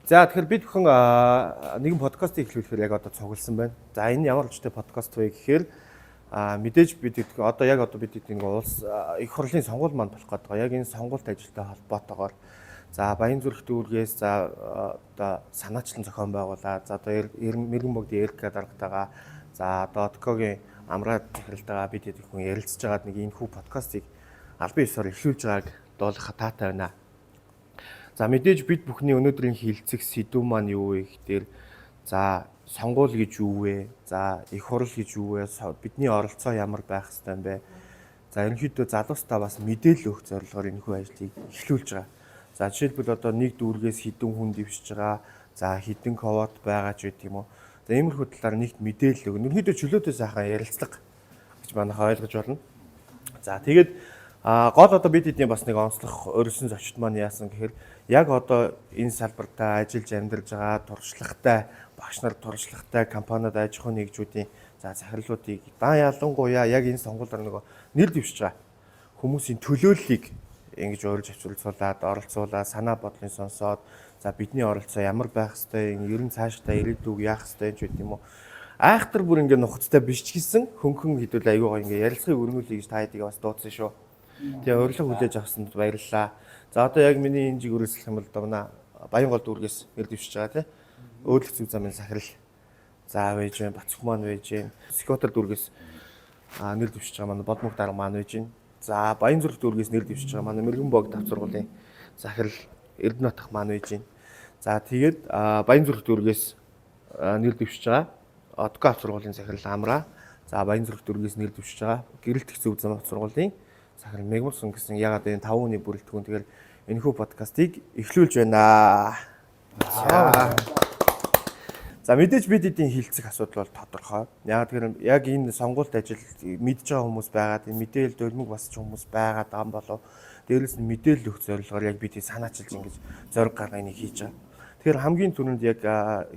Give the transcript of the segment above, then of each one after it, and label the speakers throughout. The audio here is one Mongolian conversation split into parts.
Speaker 1: За тэгэхээр бид бүхэн нэгэн подкастыг эхлүүлэхээр яг одоо цугласан байна. За энэ ямар ч подкаст вэ гэхээр мэдээж бид одоо бид нэг улс их хурлын сонгуул маань болох гэдэг. Яг энэ сонгуульт ажилтай холбоотойгоор за Баян зүрх дүүргээс за одоо санаачлан зохион байгуулаад за одоо мэрэгэн богдын РК даргатайгаа за одоо ОДК-гийн амраад захиралтайгаа бид хэд хүн ярилцж байгаад нэг энэ хүү подкастыг албан ёсоор эхлүүлж байгааг дуулгахад таатай байна. За мэдээж бид бүхний өнөөдрийн хилцэх сэдв маань юу вэ гэхээр за сонгуул гэж юу вэ? За их хурл гэж юу вэ? Бидний оролцоо ямар байх ёстой юм бэ? За ерөнхийдөө залуустаа бас мэдээлэл өгөх зорилгоор энэ хүү ажлыг эхлүүлж байгаа. За жишээлбэл одоо нэг дүүргээс хэдэн хүн дэвшиж байгаа. За хэдэн ковот байгаа ч гэдэг юм уу. За иймэрхүү талаар нэгт мэдээлэл өгнө. Ерөнхийдөө чөлөөтэй сайхан ярилцлага гэж манайхаа ойлгож байна. За тэгээд гол одоо бид эдийн бас нэг онцлох өрсөн зочд маань яасан гэхээр яг одоо энэ салбартаа ажиллаж амьдарж байгаа туршлагатай багш нар туршлагатай компаниуд аж ахуйн нэгжүүдийн за захирлуудыг ялангуяа яг энэ сонгуулиар нөгөө нэр дэвшиж байгаа хүмүүсийн төлөөллийг ингэж өөрж авчирцуулаад оролцуулаад санаа бодлын сонсоод за бидний оролцоо ямар байх ёстой ер нь цаашдаа ирээдүг яах ёстой ч гэдэг юм уу айхтар бүр ингэ нухацтай биш ч гэсэн хөнгөн хэдүүл аюугаа ингэ ярилцахыг өргөнүүлэе гэж та хэдийг бас дуудсан шүү. Тэгээ урилга хүлээж авсанд баярлалаа. За одоо яг миний энэ жиг үргэлжлэх юм бол давна Баян гол дүүргээс нэр дэвшиж байгаа тийм. Өөдлөх зүг замын сахирал. За вэж байна, Бацх маань вэж байна. Скотер дүүргээс нэр дэвшиж байгаа манай Бодмог дарга маань вэж байна. За Баян зүрх дүүргээс нэр дэвшиж байгаа манай Мэргэн бог давц сургуулийн сахирал Эрдэнэ атах маань вэж байна. За тэгээд Баян зүрх дүүргээс нэр дэвшиж байгаа ОДК авц сургуулийн сахирал Амраа. За Баян зүрх дүүргээс нэр дэвшиж байгаа Гэрэлтэх зүг зам авц сургуулийн сахирал Мегмурсон гэсэн ягаад энэ 5 хүний бүрэлдэхүүн тэгэхээр энэхүү подкастыг эхлүүлж байна. За мэдээж бид эдийн хилцэх асуудал бол тодорхой. Яг тэгэхээр яг энэ сонгуульт ажил мэдж байгаа хүмүүс байгаад энэ мэдээлэл дөрмөг басч хүмүүс байгаад байгаа юм болов. Дээрээс нь мэдээлэл өгөх зорилгоор яг бид санаачилж ингэж зориг гаргах энийг хийж байгаа. Тэгэхээр хамгийн түрүүнд яг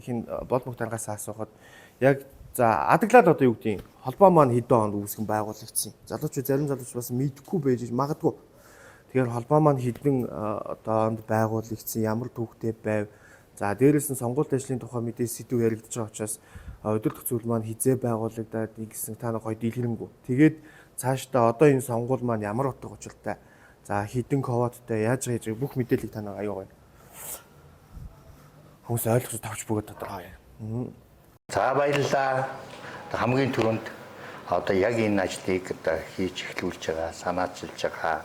Speaker 1: хин Бодмог даргаас асуухад яг за адаглаад одоо юу гэдгийг холбоо маань хэдэн онд үүсгэн байгуулагдсан. Залуучууд зарим залууч бас мэдэхгүй байж магадгүй. Тэгэхээр холбоо маань хэдэн одоо онд байгуулагдсан, ямар түүхтэй байв. За дээрээс нь сонгуульт ажлын тухай мэдээ сэдв яригдж байгаа учраас өдөртөх зүйл маань хизээ байгуулагдаад ингэсэн та нэг гоё дэлгэрэнгүй. Тэгээд цаашдаа одоо энэ сонгуул маань ямар утга учиртай. За хэдэн ковоттой яаж хийж бүх мэдээллийг та нэг аюу гоё. Хүмүүс ойлгож тавч бөгөөд тодорхой.
Speaker 2: За баярлалаа. Хамгийн түрүүнд одоо яг энэ ажлыг одоо хийж эхлүүлж байгаа, санаачилж байгаа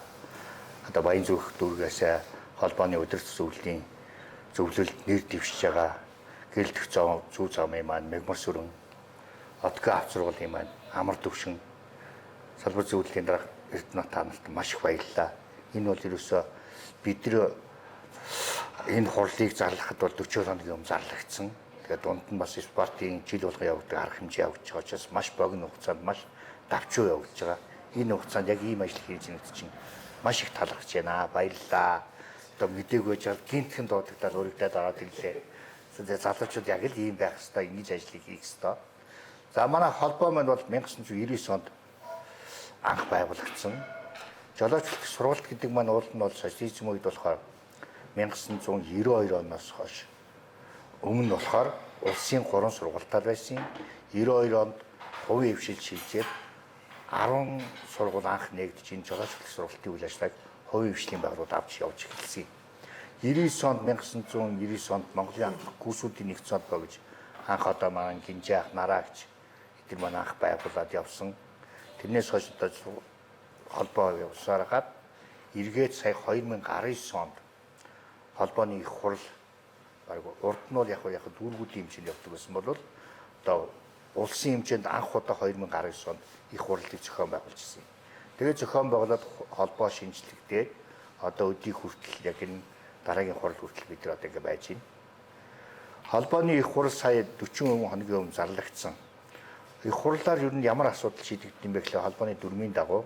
Speaker 2: одоо Баян зүрх дүүргээс холбооны удирдах зөвлөлийн зөвлөлд нэр дэвшиж байгаа Гэрэлтэх зүг замын маань Мегмурсон ОДК авц сургуулийн маань Амар төвшин салбар зөвлөлийн дарга Эрдэнэ танарт маш их баярлалаа. Энэ бол ерөөсөө бид нар энэ хурлыг зарлахад бол 40 хоногийн өмнө зарлагдсан. Тэгээд дунд нь бас спортын жил болгон явагддаг арга хэмжээ явагдаж байгаа учраас маш богино хугацаанд маш давчуу явагдаж байгаа. Энэ хугацаанд яг ийм ажил хийж байгаа чинь маш их талархаж байна. Баярлалаа. Одоо мдэггүй жаа гинтхэн дуудагдаад өргөдөд ороод ирлээ. Тэгээд залуучууд яг л ийм байх хэвээр ингэж ажлыг хийх хэвээр. За манай холбоо маань бол 1999 онд анх байгуулагдсан. Жолоочдын сургалт гэдэг маань уул нь бол социализм үед болохоор 1992 оноос хойш өмнө болохоор улсын 3 сургалтаар байсан. 92 онд хувийн хвшил шилжээд 10 сургууль анх нэгдэж энэ жолоочдын сургалтын үйл ажиллагааг хувийн хвшлийн байгууллагууд авч явж эхэлсэн. 1999 онд Монголын анх курсуудын нэгдсэн холбоо гэж анх одоо маань Гинжи ах нараа гэж эдгээр маань анх байгуулад явсан. Тэрнээс хойш одоо холбоо явсаар хаад эргээд сая 2019 онд холбооны их хурл урд нь бол яг дүүргүүдийн хэмжээнд явдаг гэсэн бол одоо улсын хэмжээнд анх удаа 2019 онд их хурлыг зохион байгуулжсэн. Тэгээд зохион байгуулаад холбоо шинжлэхдээ одоо өдийг хүртэл яг энэ дараагийн хурл хүртэл бид нар одоо ингэ байж байна. Холбооны их хурл сая 40 хоногийн өмнө зарлагдсан. Их хурлаар ер нь ямар асуудал шийдэгдэх юм бэ гэхлээр холбооны дүрмийн дагуу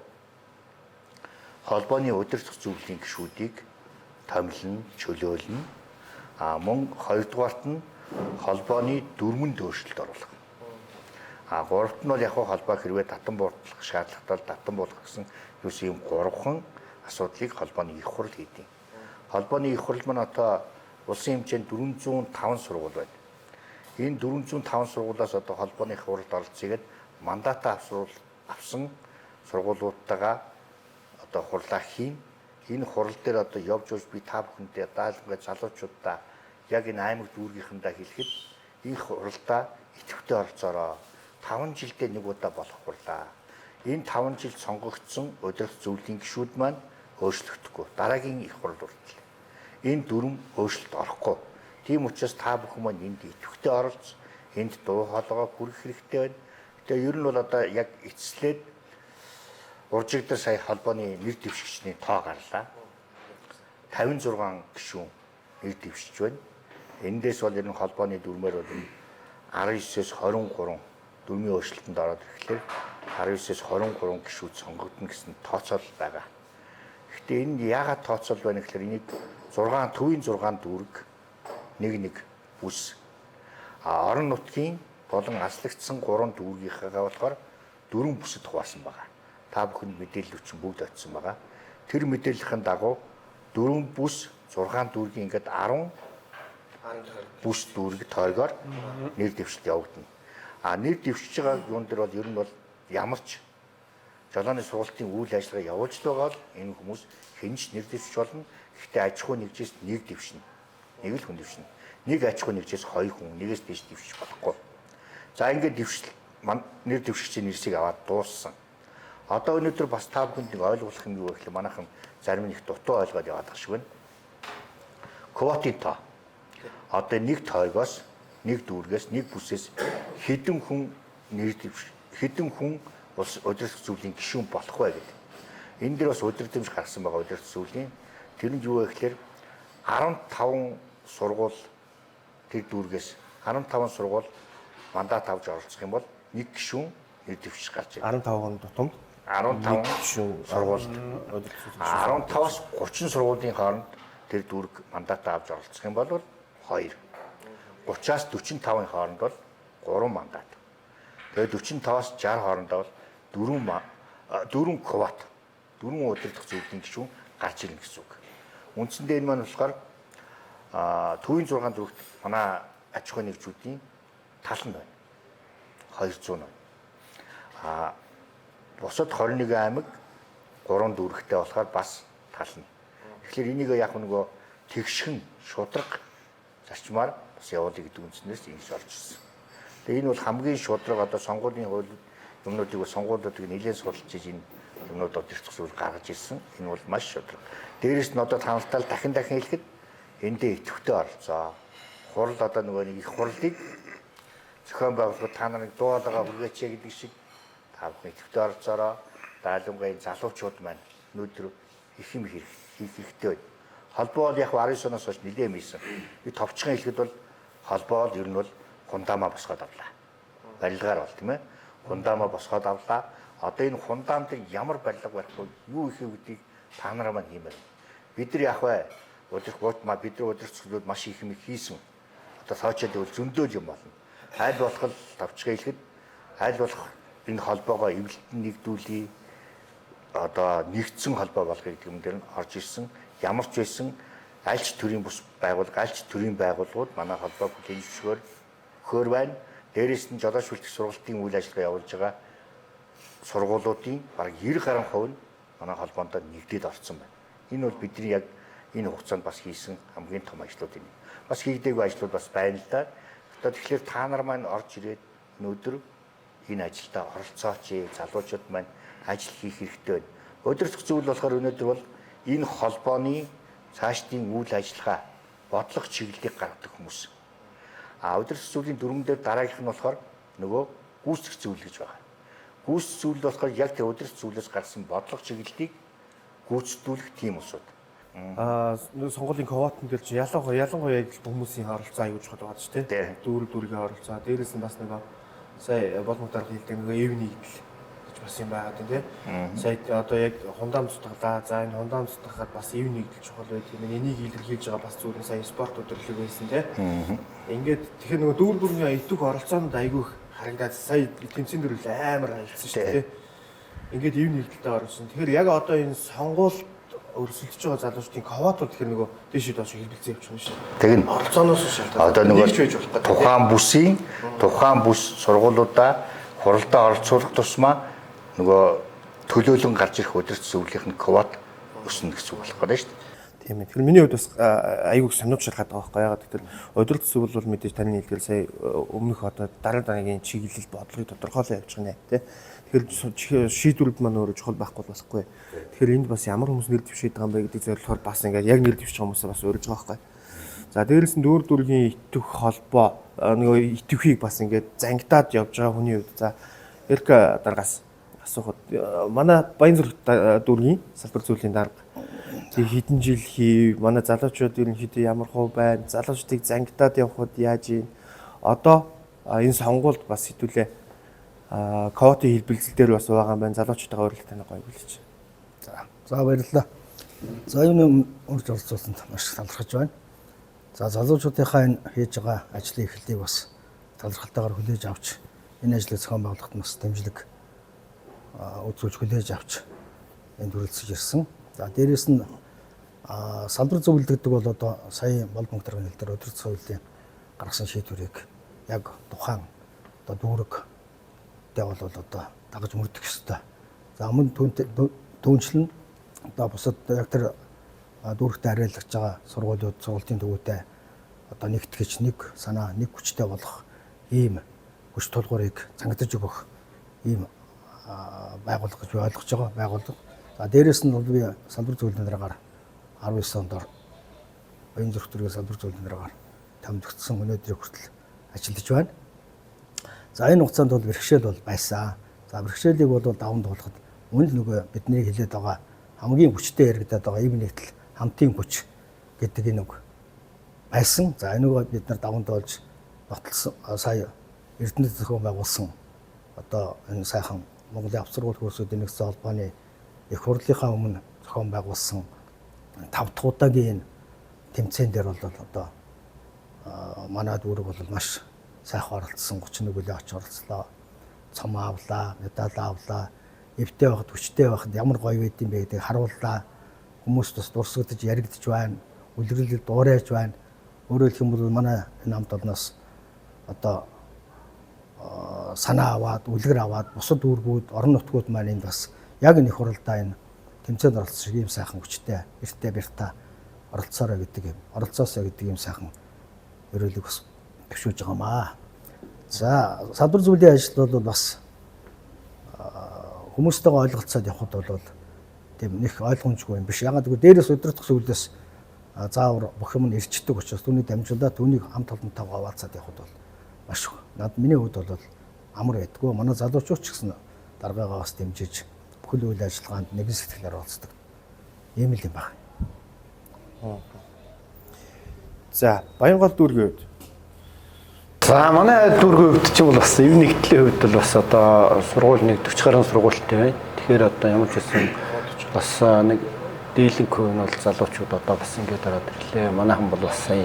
Speaker 2: холбооны удирдах зөвлөлийн гишүүдийг томилно, чөлөөлнө. Мөн хоёрдугаарт нь холбооны дүрмэнд өөрчлөлт оруулах. Гуравт нь бол яг холбоо хэрвээ татан буудлах шаардлагатай татан буулгах гэсэн юус юм 3хан асуудлыг холбооны их хурл хийдэг. Холбооны их хурл маань одоо улсын хэмжээнд 405 сургууль байна. Энэ 405 сургуулиас одоо холбооны хуралд оролцъё мандатаа авсан сургуулиудтайгаа одоо хурлаа хийн. Энэ хурал дээр одоо явж явж би та бүхэндээ даалгавар залуучуудаа яг энэ аймаг дүүргийнхандаа хэлэхэд энэ хуралдаа идэвхтэй оролцоороо 5 жилдээ нэг удаа болох хурлаа. Энэ 5 жил сонгогдсон удирдах зөвлөлийн гишүүд маань өөрчлөгдөхгүй. Дараагийн их хурал хүртэл энэ дүрм өөрчлөлт орохгүй. Тийм учраас та бүхэн маань энд идэвхтэй оролц, энд дуу хоолойгоо хүргэх хэрэгтэй байна. Тэгээ ер нь бол одоо яг эцслээд уржиг дээр сая холбооны нэр дэвшигчний тоо гарлаа. 56 гишүүн нэр дэвшиж байна. Эндээс бол ер нь холбооны дүрмээр бол 19-с 23 дүрмийн өөрчлөлтөнд ороод ирэхлээр 19-с 23 гишүүд сонгогдно гэсэн тооцоол байгаа. Гэхдээ энэ яагаад тооцоол байна гэхээр энийг 6 төвийн 6 дүүрэг нэг бүс орон нутгийн болон аслагдсан 3 дүүргийнхээгээ болохоор 4 бүсэд хуваасан байгаа. Та бүхэнд мэдээлэл өчн бүгд очсон байгаа. Тэр мэдээллийн дагуу 4 бүс 6 дүүргийн ингээд 10 бүс дүүрэг тойгоор нэр дэвшилт явагдана. Нэр дэвшиж байгаа юун дээр бол ер нь бол ямар ч жолооны сургалтын үйл ажиллагаа явуулж байгаа бол энэ хүмүүс хинж нэр дэвшиж болно. Гэхдээ аж ахуй нэгжээс нэг дэвшнэ. Нэг л хүн дэвшнэ. Нэг аж ахуй нэгжээс 2 хүн нэгээс дэвш дэвшиж болохгүй. За ингээд дэвшил нэр дэвшигчийн нэрсийг аваад дууссан. Одоо өнөөдөр бас та бүхэнд нэг ойлгох юм юу гэхэл манайхан зарим нэг дутуу ойлгоод яваад байгаа шиг байна. Квотын тоо. Одоо нэг тойгоос, нэг дүүргээс, нэг бүсээс хэдэн хүн нэр дэвш, хэдэн хүн улс удирдах зөвлөлийн гишүүн болох вэ гэдэг. Энэ дээр бас удирдамж гаргасан байгаа удирдах зөвлөлийн. Тэр нь юу вэ гэхээр 15 сургууль тэр дүүргээс 15 сургууль мандат авч оролцох юм бол нэг гишүүн нэр дэвшиж гарч ирнэ.
Speaker 1: 15 тутамд
Speaker 2: 15
Speaker 1: гишүүн
Speaker 2: сургуульд 15-аас 30 сургуулийн хооронд тэр дүүрэг мандат авч оролцох юм бол 2. 30-аас 45-ын хооронд бол 3 мандат. Тэгээд 45-аас 60 хоорондоо бол 4 квот 4 удирдах зөвлөлийн гишүүн гарч ирнэ гэсэн үг. Үндсэндээ энэ маань болохоор төвийн 6 дүүрэгт манай аж ахуй нэгжүүдийн тал нь байна. 200 байна. Бусад 21 аймаг 3 дүүрэгтэй болохоор бас тал нь. Тэгэхээр энийг яг нөгөө тэгшхэн шудраг зарчмаар бас явуулъя гэдэг үндснээс ингэж орж ирсэн. Тэгээ энэ бол хамгийн шудраг одоо сонгуулийн хууль юмнуудыг сонгуулиудыг нэлээд судалж энэ юмнууд удирдах зүйл гаргаж ирсэн. Энэ бол маш шудраг. Дээрээс нь одоо таналтал дахин хэлэхэд эндээ идэвхтэй оролцоо. Хурал одоо нөгөө нэг их хурлыг зохион байгуулалт та нарыг дуудагаа хүргээч гэдэг шиг та бүхэн идэвхтэй оролцоороо даалгаврын залуучууд маань өнөөдөр их юм хийх хэрэгтэй байна. Холбоо бол яг 19 оноос хойш нэлээд мийсэн. Би товчхон хэлэхэд бол холбоо ер нь бол хундаамаа босгоод авлаа. Барилгаар бол тийм ээ. Хундаамаа босгоод авлаа. Одоо энэ хундаамдыг ямар барилга барих вэ? Юу их вэ гэдгийг та нараа маань хиймээр. Бид нар яг бай бид нар удирдах зүйлүүд маш их юм хийсэн. Одоо цаашаа тэгвэл зөндөө юм болно. Аль болох товчхон хэлэхэд аль болох энэ холбоогоо эвлэлтэн нэгдүүлээ. Одоо нэгдсэн холбоо болгох гэдэг юм дээр нь орж ирсэн. Ямар ч байсан аль ч төрлийн бус байгууллага, аль ч төрлийн байгууллагууд манай холбоо бүтээн зөвшөөр хөр байна. Дээрээс нь жолооч шүлтэх сургалтын үйл ажиллагаа явуулж байгаа сургуулиудын бараг 90 гаруй хувь нь манай холбоонд нэгдээд орсон байна. Энэ бол бидний яг энэ хугацаанд бас хийсэн хамгийн том ажлууд юм. Бас хийгдээгүй ажлууд бас байна л да. Тэгэхээр та нар маань орж ирээд өнөөдөр энэ ажилдаа оролцооч, залуучууд маань ажил хийх хэрэгтэй байна. Удирдах зүйл болохоор өнөөдөр бол энэ холбооны цаашдын үйл ажиллагаа бодлого чиглэлийг гаргадаг хүмүүс. Удирдах зүйлийн дүрмэн дээр дараагийнх нь болохоор нөгөө гүйцэтгэх зүйл гэж байна. Гүйцэтгэх зүйл болохоор яг тэр удирдах зүйлээс гарсан бодлого чиглэлийг гүйцэтгүүлэх тийм усуд.
Speaker 1: Сонгуулийн квотын дээр чи ялангуяа хүмүүсийн оролцоо аягүй чухал байгаа ч тийм. Дүүргийн оролцоо. Дээрээс нь бас нөгөө сая болмогтоор хэлдэг нөгөө эв нэгдэл гэж бас юм байгаа тийм. Сая одоо яг хундаам цутгалаа. За энэ хундаам цутгахад бас эв нэгдэл чухал байдаг юм. Энийг илэрхийлж байгаа бас зүгээр сая спорт удирдлага байсан тийм. Ингээд тэгэхээр нөгөө дүүргийн идэх оролцоонд аягүй харагдаад сая тэмцээн дөрвөл амар хаилцсан шүү дээ. Ингээд эв нэгдэлтэй орсон. Тэгэхээр яг одоо энэ сонгуульд өрсөлдөж байгаа залуучдын квотууд тэгэхээр нөгөө дээшээ доош хэлбэлзээ явж байгаа шүү дээ.
Speaker 2: Тэг нь
Speaker 1: Оролцооноос шалтгаалаад
Speaker 2: одоо нөгөө
Speaker 1: нэгж байж болох гэдэг.
Speaker 2: тухайн бүс сургуулиудаа хуралдаа оролцуулах тусмаа нөгөө төлөөлөн гарч ирэх удирдах зөвлөлийн квот өснө гэсэн үг болох гэдэг шүү дээ.
Speaker 1: Тийм ээ. Тэгэхээр миний хувьд бас айгууг сонирхож шалгаад байгаа байхгүй яагаад гэвэл удирдах зөвлөл бол мэдээж таны хэлдгээр сая өмнөх одоо дараа дараагийн чиглэл бодлогыг тодорхойлоо явж байгаа нэ тий. Тэгэхээр шийдвэрлэлд маань өөрөө чухал байхгүй болохгүй. Тэгэхээр энд бас ямар хүмүүс нэр дэвшээд байгаа юм бэ гэдэг зорилгоор бас ингээд яг нэр дэвшиж байгаа хүмүүс бас урьж байгаа байхгүй. За дээрээс нь дүүр дүүргийн итвэх холбоо нөгөө итвэхийг бас ингээд зангидаад явж байгаа хүний хувьд за Эрка дараагаас асуухад манай Баянзүрх дүүргийн салбар зүйлийн дарга хэдэн жил хийв манай залуучууд ерөнхийдөө ямар хувь байна залуучдыг зангидаад явхад яаж юм одоо энэ сонгуульд бас хэдүүлээ квотын хэлбэлзэл дээр бас байгаа юм байна залуучуудаа ойрлох тань гоё билж.
Speaker 3: За баярлалаа. За юуны урьж оролцуулсанд маш талархаж байна. За залуучуудынхаа энэ хийж байгаа ажлын эхлэлийг бас талархалтайгаар хүлээж авч энэ ажлыг зохион байгуулахад бас дэмжлэг үзүүлж хүлээж авч энд хүрэлцэж ирсэн. За дээрэс нь салбар зөвлөлт гэдэг бол одоо сая Болбонг дарганы хэлдгээр удирдах соёлын гаргасан шийдвэрийг яг тухайн одоо дүүрэгтэй бол одоо дагаж мөрдөх ёстой. За мөн түүнчлэн одоо бусад яг тэр дүүрэгтэй харьцаж байгаа сургуулиуд сургуулийн төвүүтэй одоо нэгтгэж нэг санаа нэг хүчтэй болох ийм хүч тулгуурыг цангадаж өгөх ийм байгууллага гэж ойлгож байгаа байгууллага. За дээрэс нь бол би салбар зөвлөлийн дараагаар 19 онд Баянзүрх дүүргийн салбар зөвлөлийн дараагаар томилогдсон өнөөдрийг хүртэл ажиллаж байна. За энэ хугацаанд бол бэрхшээл бол байсан. За бэрхшээлийг бол даван туулахад мөн л нөгөө бидний хэлээд байгаа хамгийн хүчтэй яригадаад байгаа ийм нэгтэл хамтын хүч гэдэг энэ үг байсан. За энэнийг бид нар даван туулж нотолсон сая Эрдэнэт зохион байгуулсан одоо энэ сайхан Монголын авто сургууль хөрсүүдийн нэгдсэн холбооны их хурлынхаа өмнө зохион байгуулсан 5 дахь удаагийн тэмцээн дээр бол одоо манай дүүрэг бол маш сайхан оролцсон 31 хүлээ авч оролцлоо. Цом авлаа, медаль авлаа. Эвтэй байхад хүчтэй байхад ямар гоё байд юм бэ гэдгийг харууллаа. Хүмүүс бас дурсагдж яригдж байна. Үлгэрлэл дуурайж байна. Өөрөөр хэлэх юм бол манай энэ хамт олноос одоо санаа аваад, үлгэр аваад бусад дүүргүүд, орон нутгууд маань энд бас яг нэг хуралдаа энэ тэмцээнд оролцох ийм сайхан хүчтэй, эртээ бяртаа оролцоорой гэдэг юм. Оролцоосоо гэдэг ийм сайхан өрөөлөг бас төвшүүлж байгаамаа. За салбар зөвлөлийн ажил бол бас хүмүүстэйгээ ойлголцоод явхад бол тийм нэг ойлгомжгүй юм биш. Ягаад гэвэл дээрээс удирдах зөвлөлөөс заавар бүх юм ирчдэг учраас түүний дамжуулаад түүнийг хамт олонтойгоо хаваалцаад явхад бол маш миний хувьд бол амар байдгүй. Манай залуучууд ч гэсэн даргаагаа бас дэмжиж бүхэл үйл ажиллагаанд нэгэн сэтгэлээр оролцдог. Ийм л юм байна.
Speaker 1: За Баянгол дүүргийн хувьд
Speaker 4: За манай дүүргийн хувьд ч юм бол бас эв нэгдлийн хувьд бол бас одоо сургууль нэг 40 гаруй сургуультай байна. Тэгэхээр одоо ямар ч гэсэн бас нэг дийлэнх хувь нь бол залуучууд одоо бас ингээд ороод ирлээ. Манайхан бол бас сая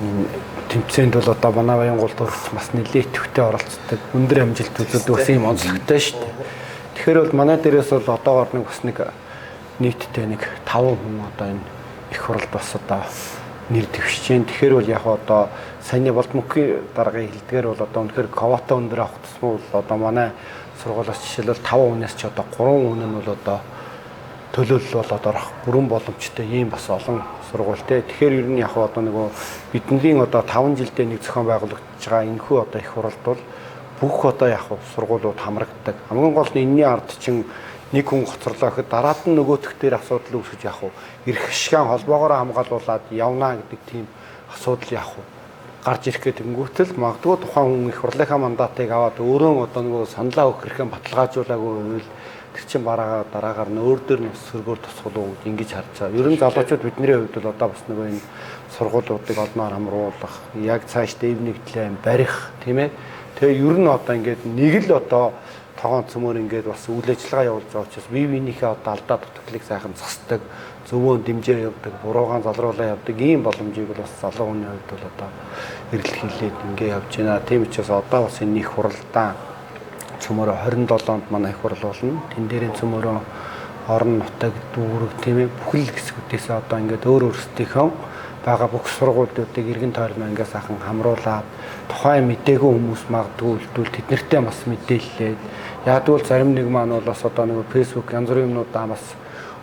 Speaker 4: энэ тэмцээнд бол одоо манай Баянгол дүүрч бас нэлээд төвтэй оролцдог. Өндөр амжилт үзүүлдэг бас юм онцлогтой шүү дээ. Тэгэхээр бол манай дээрээс бол одоогоор нэг бас нэг нийтдээ нэг 5 хүн одоо энэ их хуралд бас одоо нэр дэвшиж जैन. Тэгэхээр бол яг одоо саяны Болбонгийн даргын хэлдгээр бол одоо үнэхээр квота өндөр авах тусмаа бол одоо манай сургуулиас жишээлбэл 5 хүнээс ч одоо 3 хүн нь бол одоо төлөөлөл бол одоо бүрэн боломжтой ийм бас олон сургуультай. Тэгэхээр ер нь яг одоо нөгөө бидний одоо 5 жилдээ нэг зохион байгуулагдж байгаа энэхүү одоо их хуралд бол бүх одоо яг сургуулиуд хамрагддаг. Хамгийн гол нь энэний ард чинь нэг хүн гоцорлоо гэхэд дараад нь нөгөөх дээр асуудал үүсгэж яг эрх ашигын холбоогоор хамгаалуулад явна гэдэг тийм асуудал яг гарч ирэх гэдэг тэнгуүтэл магадгүй тухайн хүн их хурлынхаа мандатыг аваад өөрөө одоо нөгөө саналаа өгөх хэрэгэн баталгаажуулаагүй байвал тэр чинь дараагаар нь өөр дөр нь сөргөөр тусгал уу ингэж харж байгаа. Ер нь залуучууд бидний хувьд бол одоо бас нөгөө энэ сургуулиудыг олноор хамруулах, яг цаашдаа эв нэгдлээ барих тийм ээ. Тэгээ ер нь одоо ингээд нэг л одоо тогоон цөмөр ингээд бас үйл ажиллагаа явуулж байгаа учраас бие биенийхээ одоо алдаа дутагдлыг сайхан засдаг, зөвөө дэмжээ явдаг, буруугаан залруулаа явдаг ийм боломжийг бол бас залуу хүний хувьд бол одоо эрэлт хийлээд ингээд явж байна. Тийм учраас одоо бас энэ их хуралдаа цөмөрөө 27-нд манай их хурал болно. Тэн дээрийн цөмөрөө орон нутаг, дүүрэг тийм ээ бүхэл хэсгүүдээс одоо ингээд өөр өөрсдийнхөө байгаа бүх сургуулиудыг эргэн тойрны ангиас ахын хамруулаад тухайн мдээгүй хүмүүс магадгүй үлдвэл тэднэртэй бас мэдээллээд яадвал зарим нэг маань бол бас одоо нэг фэйсбુક янз бүрийн юмнуудаа бас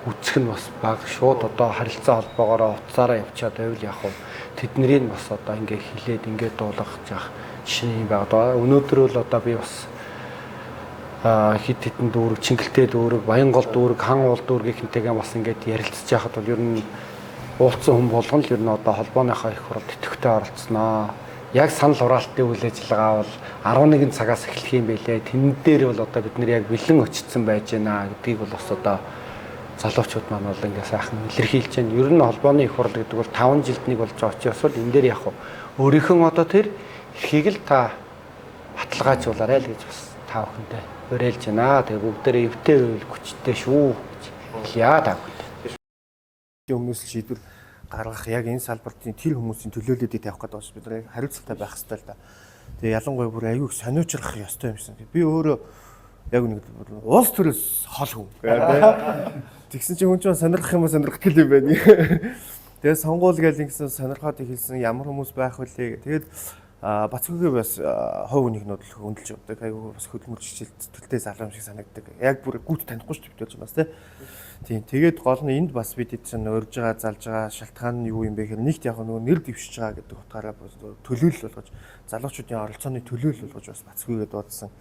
Speaker 4: үсэх нь бас баг шууд одоо харилцаа холбоогоор утсаараа явчаад байвал яг хөө тэднийг бас одоо ингээ хилээд ингээ дуулгах жаах жишээ юм байгаа. Өнөөдөр бол одоо би бас хит хитэн дүүрэг, Чингэлтэй дүүрэг, Баянгол дүүрэг, Хан уул дүүргийнхэнтэйгээ бас ингээд ярилцж яхад бол ер нь уулзсан хүн болгон л ер нь одоо холбооныхоо их хурал тэтгэвтэй оролцсноо. Яг санал хураалтын үйл ажиллагаа бол 11 цагаас эхлэх юм байлээ. Тэн дээр бол одоо бид нэр яг бэлэн очсон байж байна гэдгийг бол бас одоо залуучууд маань бол ингээд сайхан илэрхийлж байна. Ер нь холбооны их хурал гэдэг бол 5 жилд нэг болж байгаа учраас бол энэ дээр яг өөрийнхөө одоо тэр эрхийг л та баталгаажуулаарай л гэж бас та бүхэндээ уриалж байна. Тэгээ бүгдээрээ эвтэй үйл хүчтэй шүү гэж хэлье та бүхэнд.
Speaker 1: Өмнөөс л шийдвэр гаргах яг энэ салбартын тэр хүмүүсийн төлөөлөлтийг тавих гэдэг бас бид нар хариуцлагатай байх хэрэгтэй л да. Тэгээ ялангуяа бүр аюуг сониучрах ёстой юмсан. Би өөрөө яг нэг улс төрөөс хол хүн. Тэгсэн чинь хүн чинь сонирхох юм сонирхох гэл юм байна. Тэгээ сонгуул гэж ингэсэн сонирхоод хэлсэн ямар хүмүүс байх вүлээ. Тэгээд Бацгүйгээ бас хов нэгнүүд л хөндлөж явдаг. Айгуу бас хөдөлмөр жижигтэлтэй залуу юм шиг санагддаг. Яг бүр гүйт танихгүй шүү дээ бас тийм. Тэгээд гол нь энд бас бид чинь өрж байгаа, залж байгаа шалтгаан нь юу юм бэ гэхээр нэгт яг нөгөө нэр дэвшиж байгаа гэдэг утгаараа төлөөлөл болгож залуучуудын оролцооны төлөөлөл болгож бас Бацгүйгээ дуудсан.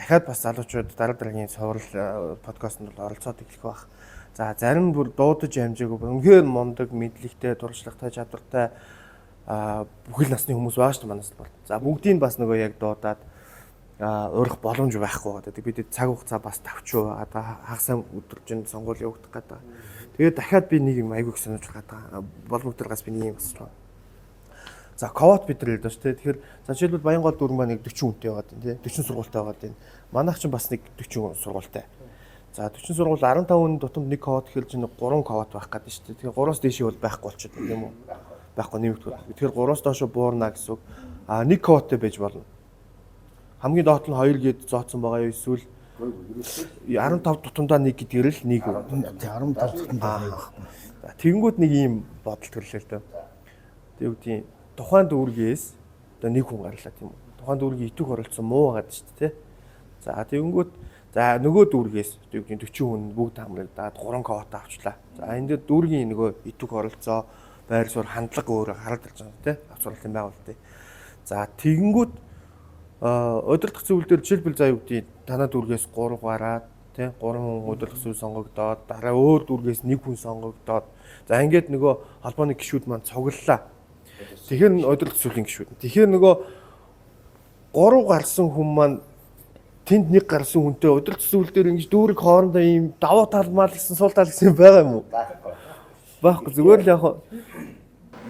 Speaker 1: Дахиад бас залуучууд дараагийн цоврал подкастт бол оролцоод эхлэх байх. За зарим бүр дуудаж амжаагүй үнэхээр мундаг, мэдлэгтэй, туршлагатай, чадвартай бүхэл насны хүмүүс байгаа шүү дээ манайс бол. За бүгдийг бас нөгөө яг дуудаад урих боломж байхгүй байгаа. Бид цаг хугацаа бас тавчуу байгаа. Хагасаа өдөржин сонгуул явагдах гэдэг. Тэгээд дахиад би нэг юм айгүйх санаж байгаа. Боломжтойгоос би нэг юм босч байгаа. За ковот бид нар л даа шүү дээ. Тэгэхээр за жишээлбэл Баянгол дүүрэн маань нэг 40 хүнтэй байгаад байна тий. 40 сургуультай байгаад байна. Манайх ч бас нэг 40 сургуультай. За 40 сургууль 15 хүн тутамд нэг ковот хэлж нэг 3 ковот байх гэдэг шүү дээ. Тэгэхээр 3-аас дээшээ бол байхгүй болчиход байна тийм үү? Байхгүй нэмэгдэх. Тэгэхээр 3-аас доош буурна гэсэн үг. Нэг ковоттой байж болно. Хамгийн доод нь 2 гээд зооцсон байгаа юу эсвэл 15 тутамдаа 1 гэдгээр л 1 үү?
Speaker 3: 15 тутамдаа 1.
Speaker 1: Тэгэнгүүт нэг ийм бодол төрлөө л дээ. Тэг үгдийн тухайн дүүргээс одоо нэг хүн гарлаа тийм үү? Тухайн дүүргийн итвэх оролцсон муу байгаад шүү дээ. За тэгэнгүүт за нөгөө дүүргээс тэг үгдийн 40 хүн бүгд хамрагдаад 3 ковот авчлаа. За энэ дээр дүүргийн нөгөө итвэх оролцоо байр суурь хандлага өөр харагдаж байгаа тийм авцруулалтын байгуулалтын. За тэгэнгүүт удирдах зөвлөлдөр жишээлбэл заа юу гэдэг танаа дүүргээс 3 гараад тийм 3 хүн удирдах зөвлөл сонгогдоод дараа өөр дүүргээс 1 хүн сонгогдоод за ингээд нөгөө холбооны гишүүд маань цуглалаа. Тэгэхээр удирдах зөвлөлийн гишүүд. Тэгэхээр нөгөө 3 гарсан хүн маань тэнд 1 гарсан хүнтэй удирдах зөвлөлдөр ингэж дүүрэг хоорондоо ийм давуу тал мал гэсэн сул тал гэсэн байгаа юм уу? Байхгүй зүгээр л яг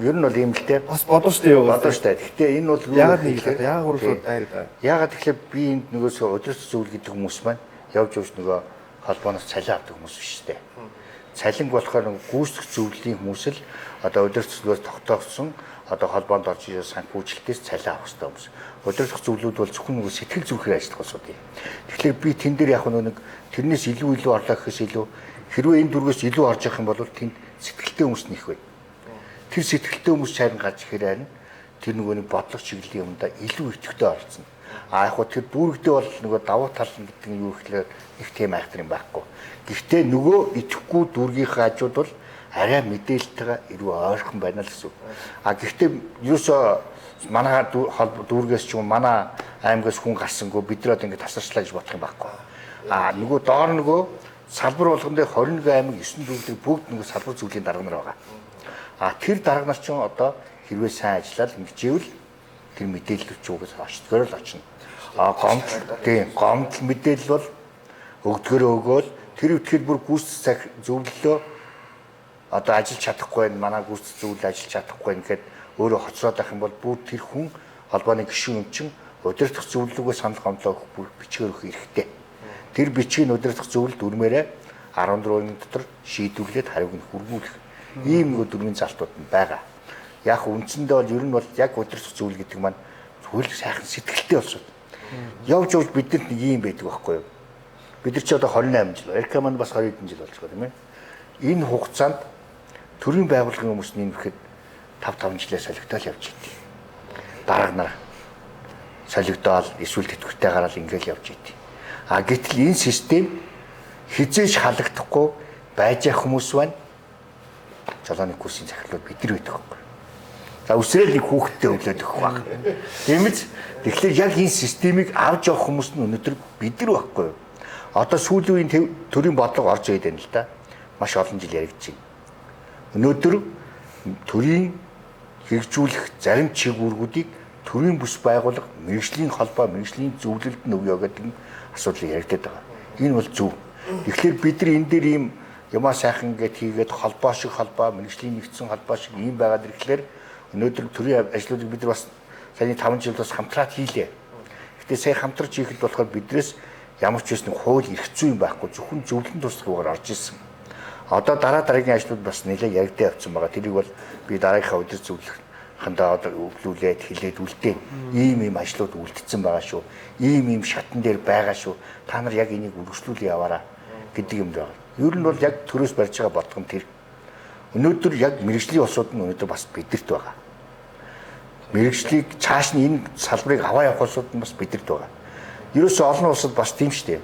Speaker 2: ер нь бол ийм л дээ.
Speaker 1: бас бодож штэ юу.
Speaker 2: Бодож штэ. Гэхдээ энэ бол
Speaker 1: яагаад нэг л яагаад гурлууд дайр да.
Speaker 2: Яагаад тэгэхээр би энд нөгөөсөө удирдах зөвлөл гэдэг хүмүүс маань явж нөгөө холбооноос цалин авдаг хүмүүс биш штэ. Цалинг болохоор гүйцэтгэх зөвлөлийн хүмүүс л одоо удирдах зөвлөлөөр тогтоогдсон одоо холбоонд орж ирсэн санхүүжилтээс цалин авах хэрэгтэй хүмүүс. Удирдах зөвлөлүүд бол зөвхөн нөгөө сэтгэл зүрхээр ажиллах асуудал юм. Тэгэхээр би тэн дээр яг нэг тэрнээс илүү орлоо гэхээс илүү хэрвээ энэ дүүргээс илүү орж явах юм бол тэнд сэтгэлтэй хүмүүс нэх бай. Тэр сэтгэлтэй хүмүүс чарн гарч ихээр харин тэр нөгөө нэг бодлого чиглэлийн юмдаа илүү идэвхтэй орцсон. Яг хөө тэр дүүрэгдээ бол нөгөө давуу тал гэдэг нь юу гэхээр их тийм айхтар юм байхгүй. Гэхдээ нөгөө идэхгүй дүүргийнхээ хажууд бол арай мэдээлэлтэйгээ ирүү ойрхон байна л гэсэн. Гэхдээ ерөөсөө манай дүүргээс ч юм манай аймгаас хүн гарсангүй бид нар ингэ тасарчлаа гэж бодох юм байхгүй. Нөгөө доор нөгөө салбар болгондоо 21 аймаг 9 дүүрэг бүгд нөгөө салбар зүйлийн дарга нар байгаа. Тэр дарга нар ч одоо хэрвээ сайн ажиллаад ингэжээвэл тэр мэдээлэл өгчүүгээс очдгоор л очно. Гомдол мэдээлэл бол өгдгөрөө өгөөл тэр үтгэл бүр гүйцэтгэх зөвлөлөө одоо ажиллаж чадахгүй байна. Манай гүйцэтгэх зөвлөл ажиллаж чадахгүй ингээд өөрөө хоцроод байх юм бол бүр тэр хүн холбооны гишүүн юм чин удирдах зөвлөлгөө санал гомдлоо өгөх бүр бичгээр өгөх хэрэгтэй. Тэр бичгийн удирдах зөвлөлд үрмээрээ 14 өдрийн дотор шийдвэрлээд хариуг нь хүргүүлэх ийм нэг дөрвийн залтууд нь байгаа. Яг үндсэндээ бол ер нь бол яг удирдах зөвлөл гэдэг маань зөвхөн сайхан сэтгэлтэй болчиход. Явж явж бидэнд нэг юм байдаг байхгүй юу? бид нар чи одоо 28 жил, Эрка маань бас 20 жил болж байгаа тийм ээ. Энэ хугацаанд төрийн байгууллагын хүмүүс нэмэхэд 5 жилээ солигдоод явж идэв. Дараагнаар солигдоод эсвэл тэтгэвртэй гараад ингээл явж идэв. А гэтэл энэ систем хизээж халагдахгүй байж явах хүмүүс байна. Жолооны курсын захирлууд бид нар байдаг байхгүй. За үсрээл нэг хүүхдтэй өглөөд өгөх баг. Тийм биз? Тэгэхээр яг энэ системийг авч явах хүмүүс нь өнөөдөр бид нар байхгүй юу? Одоо сүүлийн үеийн төрийн бодлого орж ирээд байна л да. Маш олон жил яригдж байна. Өнөөдөр төрийн хэрэгжүүлэх зарим чиглэлүүдийг төрийн бүс байгууллага, мэргэжлийн холбоо, мэргэжлийн зөвлөлд нь өгөө гэдэг асуудал яригдаад байгаа. Энэ бол зөв. Тэгэхээр бид нар энэ дээр ийм ямаа сайхан гэд хийгээд холбоо шиг холбоо, мэргэжлийн нэгдсэн холбоо шиг ийм байгаад ирэхлээр өнөөдөр төрийн ажлуудыг бид нар бас саяны 5 жил бас хамтраад хийлээ. Гэхдээ сая хамтарч хийхэд болохоор биднээс ямар ч байсан хууль эрх зүйн байхгүй зөвхөн зөвлөлтөнд туслагаар орж ирсэн. Одоо дараагийн ажлууд бас нэлээд яригдаа явцсан байгаа. Тэрийг бол би дараагийнхаа өдөр зөвлөхөндөө одоо өвлүүлээд хэлээд үлдээн. Ийм ажлууд үлдсэн байгаа шүү. Ийм шатан дээр байгаа шүү. Та нар яг энийг үргэлжлүүлээ яваарай гэдэг юм байна. Ер нь бол яг төрөөс барьж байгаа бодлого нь тэр. Өнөөдөр яг мэргэжлийн улсууд нь өнөөдөр бас бидэрт байгаа. Мэргэжлийг цааш нь энэ салбарыг аваа явах улсууд нь бас бидэрт байгаа. Ерөөсөө олон улсууд бас тийм шүү дээ.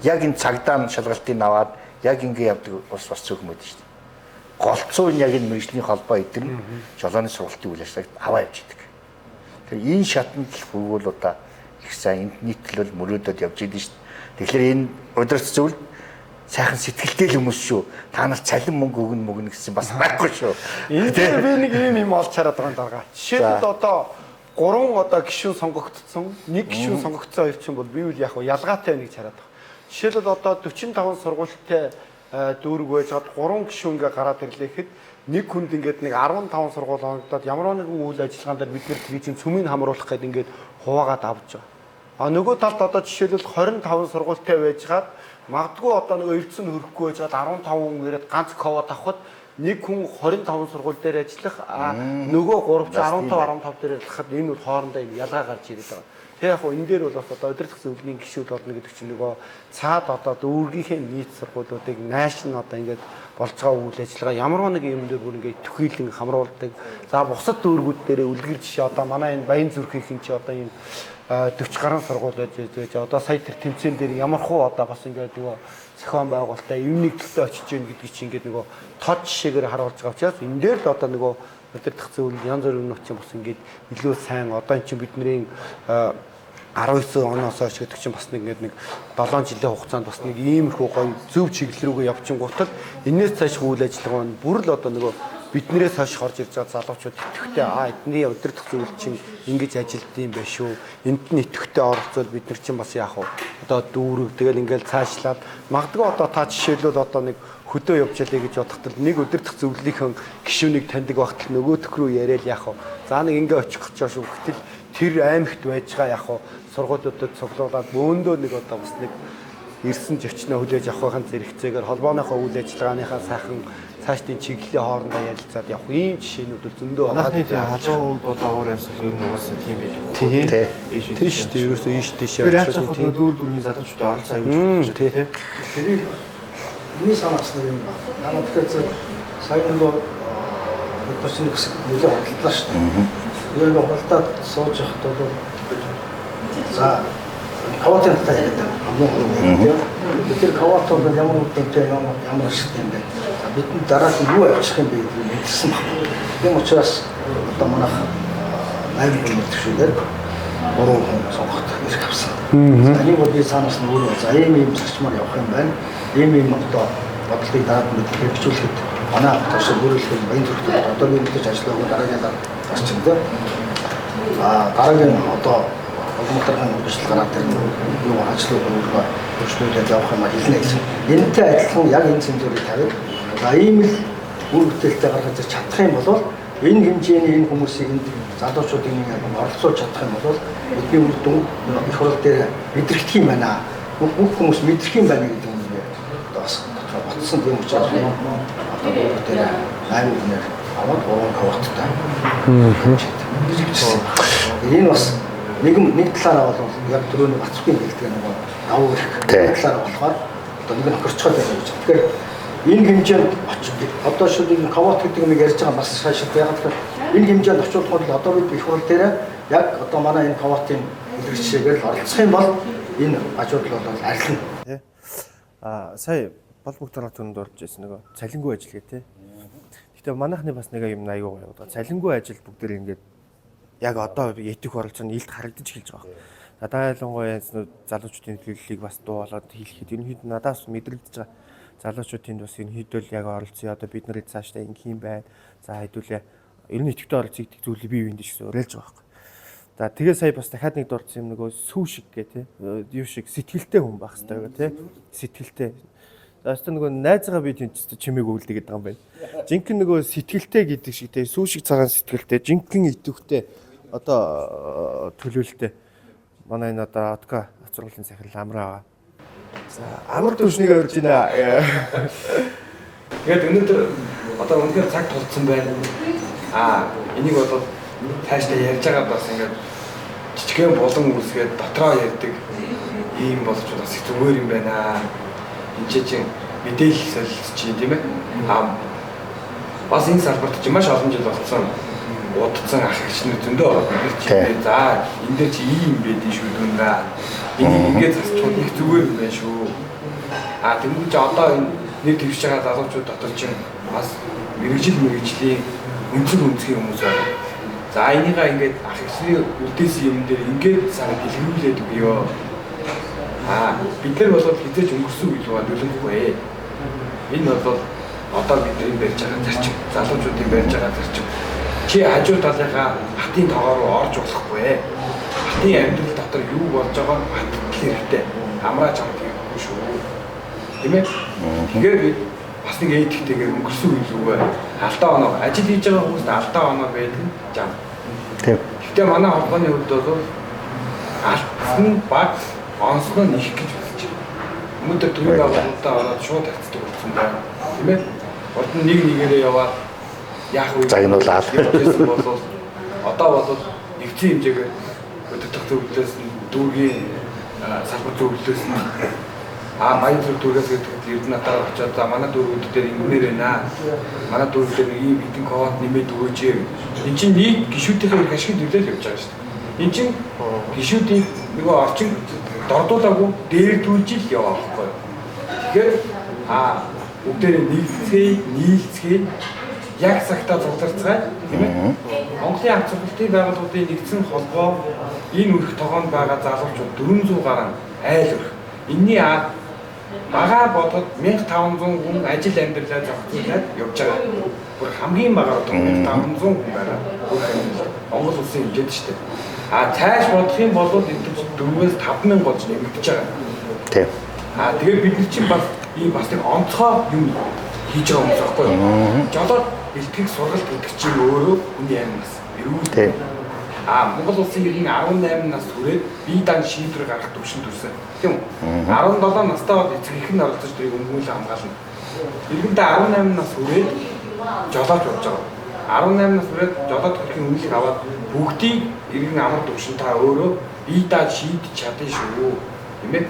Speaker 2: Яг энэ цагдаа шалгалтыг аваад яг ингэ явдаг улс бас цөөхөн байдаг шүү дээ. Голцоо нь яг энэ мэргэжлийн холбоо эдгээр нь жолооны сургалтын үйл ажиллагааг аваа явж идэг. Тэгэхээр энэ шатнд хүрвэл одоо их сайн энд нийтлэл мөрөөдөд явж идэв шүү дээ. Тэгэхээр энэ удирдах зөвлөлд сайхан сэтгэлтэй л хүмүүс шүү. Та нар цалин мөнгө өгнө гэсэн бас байхгүй шүү.
Speaker 4: Энэ дээр би нэг юм олж хараад байгаа юм даа. Жишээлбэл одоо 3 одоо гишүүн сонгогдсон, 1 гишүүн сонгогдсон хоёр чинь бол бивэл яг ялгаатай нэг хараад байгаа. Жишээлбэл одоо 45 сургуультай дүүрэг байж хад 3 гишүүн ингээ гараад ирлээ гэхэд нэг хүнд ингээд нэг 15 сургууль онгодод ямар нэгэн үйл ажиллагаан дээр бид нэр телевизийн цөмийг хамруулах гэдэг ингээд хуваагаад авч байгаа. А нөгөө талд одоо жишээлбэл 25 сургуультай байж хаад магадгүй одоо нөгөө эрдсэн хөрөхгүй байж хаад 15 хүн ирээд ганц ковод авахд нэг хүн 25 сургууль дээр ажиллах нөгөө 3 15 15 дээр ажиллахад энэ бол хоорондоо ялгаа гарч ирээд байгаа. Тэг яг энэ дээр бол бас одоо удирдах зөвлөлийн гишүүд болно гэдэг чинь нөгөө цаад одоо дүүргийнхээ нийт сургуулиудыг наашин одоо ингээд болж байгаа үйл ажиллагаа ямар нэг юм дээр бүр ингээд төхийлэн хамруулдаг. За бусад дүүргүүд дээр үлгэр жишээ одоо манай энэ Баян зүрхийн чи одоо энэ 40 гаруй сургууль байж одоо сая тэр тэмцээн дээр ямархуу одоо бас ингээд нөгөө зохион байгуулалтаа юуник төлөө очиж гин гэдгийг чи ингээд нөгөө тод жишээгээр харуулж байгаа учраас энэ дээр л одоо нөгөө удирдах зөвлөл янз бүрийн юмнууд чинь бас ингээд илүү сайн одоо эн чинь бидний 19 оноос хойш гэдэг чинь бас нэг 7 жилийн хугацаанд бас нэг иймэрхүү гоё зөв чиглэл рүүгээ явчихгуутал энэс цааш үйл ажиллагаа нь бүр л одоо нөгөө биднээс хойш орж ирж байгаа залуучууд итгэвтэй эдний удирдах зөвлөл чинь ингэж ажилт юм байна шүү. Энд нь итгэвтэй оролцвол бид нар чинь бас яах вэ? Одоо дүүрэг тэгэл ингээл цаашлаад магадгүй одоо та жишээлбэл одоо нэг хөдөө явж ялээ гэж бодохтол нэг удирдах зөвлөлийнхэн гишүүнийг таньдаг багтал нөгөө төх рүү яриад яах вэ? За нэг ингээ очих гэж байгаа шүү. Гэтэл тэр аймагт байж байгаа яах вэ? Сургуулиудад цуглуулад бөөндөө нэг одоо бас нэг ирсэн зочноо хүлээж авах байхын зэрэгцээгээр холбооныхоо үйл ажиллагааныхаа сайхан цаашдын чиглэлийн хоорондоо ярилцаад явах ийм жишээнүүд зөндөө байгаа.
Speaker 1: Хажуу болоогоор явсан юм угаасаа тийм байх.
Speaker 2: Тийм
Speaker 4: шүү дээ. Ерөөсөө ийш тийш
Speaker 1: явчихсан тийм дүүргийн залуучууд оролцоо аюулгүй тийм.
Speaker 3: Тэгэхээр миний санааснаар юм байна. Намайг тэгэхээр сая нөгөө өдөрсний хэсэг нэлээд худалдаа шүү дээ. Яг худалдаад сууж явахд бол за каватантай яриад хамгийн гол. Тэр каватан бол ямар үдтэй ямар шиг юм бэ? Бидний дараа нь юу авчих юм бэ гэдгийг мэдсэн байна. Тийм учраас одоо манайх 8 хүн мэдчихвээр 3 хүн сонгоход ирэх авсан. Энийг бол би цаанаас нь өөрөө за ийм зарчмаар явах юм байна. Ийм одоо бодлогыг дараад хэрэгжүүлэхэд манай төвшин өөрөлдөх Баян зүрхтэй одоогийн мэдээж ажиллагаа дараагийн гарч ирдэ. Дараагийн одоо олонхорын үйлчлэл гараад ирнэ. Юу ажлыг өөрөөр хөгжүүлээд явах юм хэлнэ гэсэн. Энэтэй адилхан яг энэ цензурыг тавиад за ийм л үр бүтээлтэй гаргаж чадах юм бол энэ хэмжээний энэ хүмүүсийг залуучуудын оролцуулж чадах юм бол бидний үр дүн их хурл дээр мэдрэгдэх юм байна. Бүх хүмүүс мэдрэх юм байна гэдэг юм байна. Одоо бас ботсон юм учраас одоо бүгд дээр 8 хүнээр аваад 3 каварттай. Энэ бас нэг талаараа бол яг түрүүний бацхын хэлдэг нэг давуу эрх талаараа болохоор одоо нэг нөхөрчгөл байж байгаа. Тэгэхээр энэ хэмжээнд одоо шууд энэ ковот гэдэг юм ярьж байгаа бас шашид яг тэгэхээр энэ хэмжээнд очиулах бол одоо бид их хурл дээр яг одоо манай энэ ковотын илэрхийлжээр л оролцох юм бол энэ ажуудлал бол арилна.
Speaker 1: Тий. Сая бол бүгд төрөнд орж ирсэн нөгөө цалингүй ажил гэх тий. Гэхдээ манайхны бас нэг юм аюу гоё. Цалингүй ажил бүгд ингээд яг одоо ятг оролцоо нь илт харагдаж эхэлж байгаа. Надад ялангуяа залуучуудын төлөвлөлийг бас дуулаад хийлэхэд ерөнхийдөө надаас мэдрэгдэж байгаа. Залуучуудын бас ерөнхийдөө яг оролцсон. Одоо бид нарыг цаашдаа ингэх юм байна. За хэдүүлээ ер нь идэвхтэй оролцох зүйлийг бие биендээ шүү уриалж байгаа байхгүй. За тэгээ сая бас дахиад нэг дурдсан юм нөгөө сүү шиг гэ тий. Юу шиг сэтгэлтэй хүн байх хэрэгтэй тий. Сэтгэлтэй. За өөртөө нөгөө найзгаа би тэнцээ чимээг өвлдөг гэдэг юм байна. Жинхэнэ нөгөө сэтгэлтэй гэдэг шиг тий. Сүү шиг цагаан сэтгэлтэй, жинхэнэ идэвхтэй одоо төлөөлөлтэй. Манай энэ одоо отка ацруулын сахил амраа. За амар төвшнийг өрж байна.
Speaker 5: Тэгээд өнөөдөр одоо үнэхээр цаг тулцсан байна. Энийг бол цаашдаа ярьж байгаа бас ингээд жижигхэн болон үсгээд дотроо ярьдаг ийм болж бас зүгээр юм байна. Энд чинь мэдээлэл солилцож чинь тийм ээ. Бас энэ салбарт чи маш олон жил болсон. Удацсан ах эгчнэр зөндөө байгаа. Чи за энэ дээр чи ийм байдгийн шүү дүнгаа. Энийг ингээд засчууд их зүгээр юм байна шүү. Тэнгуү чи одоо энэ нэр дэвшиж байгаа залуучууд дотор чинь бас мэрэгжлийн өнцгийн хүмүүс байна. За энийгээ ингээд ах эгчний үлдээсэн юм дээр ингээд санаа дэлгэрүүлээд өгөө. Бид нар бол хизээж өнгөрсөн үйл байгаа нөлөөлөхгүй. Энэ бол одоо бидний барьж байгаа зарчим, залуучуудын барьж байгаа зарчим. Чи хажуу талынхаа хатын тоогоо руу орж болохгүй. Хатын амьдрал дотор юу болж байгааг батлах хэрэгтэй. Амраа чамд хийхгүй шүү. Тийм ээ? Тэгэхээр бид бас нэг эдиктэйгээр өнгөрсөн үйл рүүгээ алдаа оноо ажил хийж байгаа хүмүүст алдаа оноо байдаг нь жам.
Speaker 2: Тийм.
Speaker 5: Гэхдээ манай холбооны хувьд бол алдсан баг онцлог нэх гэж үзэж байна. Өнөөдөр төрийн байгууллагуудаа ороод шууд хацдаг болсон байна. Тийм ээ? Урд нь нэг нэгээрээ яваад яах вэ?
Speaker 2: Загнуулаад.
Speaker 5: Одоо бол нэгдсэн хэмжээгээр өдөртөх зөвлөлөөс нь дүүргийн салбар зөвлөлөөс нь баян зүрх дүүргээс гэдэг Эрдэнэтээр очиод за манай дүүргүүд дээр ингэмээр байна. Манай дүүргүүд дээр ийм хэдэн ковот нэмээд өгөөч. Энд чинь нийт гишүүдийнхээ их ашиг нөлөөлж явж байгаа шүү дээ. Энд чинь гишүүдийн нөгөө орчин дордуулаагүй дээрдүүлж ил яваа байхгүй юу. Тэгэхээр бүгдээрээ нийлцгээе яг цагтаа зулгарцгаая тийм ээ. Монголын ард сургалтын байгууллагуудын нэгдсэн холбоо энэ үрх тогоонд байгаа залуучууд 400 гаруй айл өрх. Энийний бага бодоход 1500 хүн ажил амьдралаа зохицуулаад явж байгаа. Бүр хамгийн багаар 1500 хүн байгаа. Монгол улсын хэмжээнд шүү дээ. Цааш бодох юм бол энэ 4-өөс 5000 болж нэмэгдэж байгаа.
Speaker 2: Тийм.
Speaker 5: Тэгээд бид нар чинь бас ийм бас нэг онцгой юм хийж байгаа юм байхгүй юу? Жолоод бэлтгэх сургалт гэдэг чинь өөрөө хүний амь нас.
Speaker 2: Тийм.
Speaker 5: Монгол улсын иргэн 18 нас хүрээд бие даан шийдвэр гаргах төвшөнд хүрсэн. Тийм үү? 17 настай бол эцэг ихэн оролцож тэрийг өмгөөлө хамгаална. Иргэндээ 18 нас хүрээд жолооч болж байгаа. 18 нас хүрээд жолоод төрхийн үнэлэг аваад бүгдийг иргэн амар төвшин та өөрөө бие даан шийдэж чадна шүү. Тийм ээ?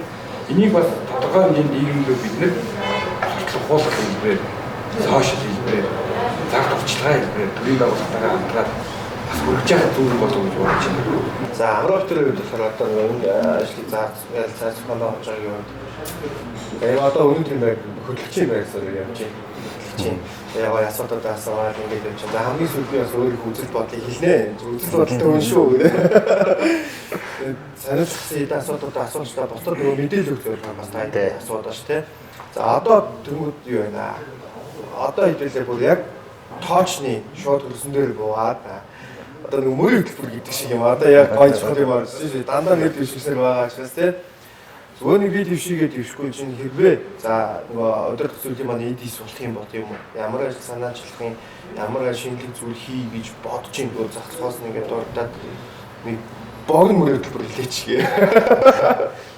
Speaker 5: Энийг бас тодорхой хэмжээнд нийгэмлөө бид нэр сурталчилах хэлбэрээр, сошиал хэлбэрээр, зард урчлагын хэлбэрээр төрийн байгууллагатайгаа хамтраад бас хүргэж яхах зүйл болов гэж бодож байна.
Speaker 1: За амраа төр үед болохоор одоо энэ ажлыг цааш манай болж байгаа юм. Одоо өнөөдөр юм хөдөлгчийн байрсаар явж байна. Яг асуудал асууад ингээд явж байгаа. Хамгийн сүүлд би бас өөрийнхөө үзэл бодлыг хэлнэ. Үзэл бодлоо өн шүү. Санаачсан эд асуудалд асуучдаа босдод нөгөө мэдээлэл өгөх зорилгоор бас таатай асуудал ш тий. За одоо тэмүүд юу байна? Одоо хэдүүлээ бүр яг тоочны шууд хөрсөн дээр буугаад одоо нөгөө мөрийн хөтөлбөр гэдэг шиг юм. Одоо яг гоё чухал юм аа. Дандаа нэг дэвшүүлсээр байгаа учраас тий. Зүгээр нэг би дэвшигээ дэвшгүй чинь хэрвээ за нөгөө өдөр төсөөлийн маань эд хийс болох юм бод юм уу? Ямар ажил санаачлахын ямар шинэлэг зүйл хий гэж бодож ин гоо зохицохоос нэгээд дурдаад нэг богн мөрөд төлбөр хэлээчгээ.